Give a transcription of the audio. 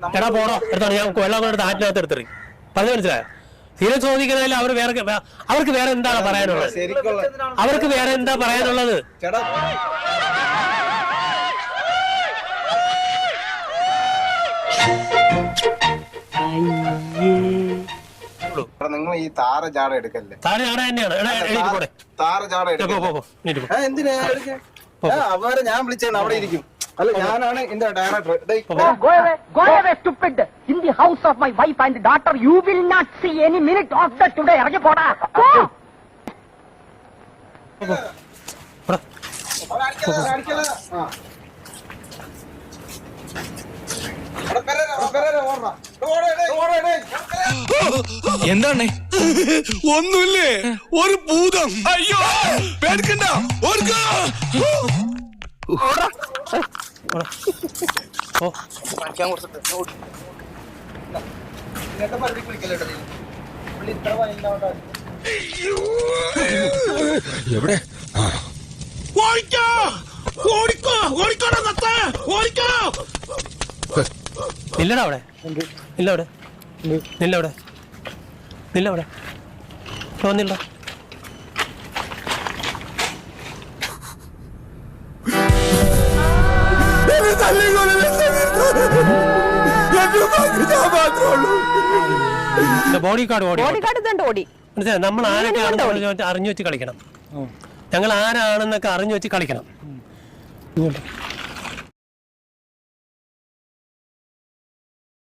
എടാ പോടോ എടുത്തോളൂ, ഞാൻ വെള്ളം കൊണ്ട് ആറ്റിനകത്ത് എടുത്തെറി. പറഞ്ഞു മനസ്സിലായോ? തീരെ ചോദിക്കുന്നതിൽ അവർക്ക് വേറെ എന്താണ് പറയാനുള്ളത്? അവർക്ക് വേറെ എന്താ പറയാനുള്ളത്? നിങ്ങൾ ഈ താര ജാട എടുക്കല്ലേ? താര ജാട തന്നെയാണ്. താര ജാട എന്തിനാ? അവരെ ഞാൻ വിളിച്ചാണ്, അവിടെ ഇരിക്കും. അല്ല, ഞാനാണ് എന്റെ director. Go away, stupid! In the house of my wife and daughter, you will not see any minute of that today. ഇറങ്ങി പോടാ. എന്താണ്? ഒന്നുമില്ലേ, ഒരു ഭൂതം. അയ്യോ പേടിക്കണ്ട. എവിടെ? നില്ലടാ അവിടെ, നില്ലവിടെ, നില്ലവിടെ, നില്ലവിടെ, തോന്നില്ല. ബോഡി കാർഡ് ഓടി. നമ്മൾ ആരൊക്കെയാണെന്ന് അറിഞ്ഞു വെച്ച് കളിക്കണം. ഞങ്ങൾ ആരാണെന്നൊക്കെ അറിഞ്ഞു വെച്ച് കളിക്കണം.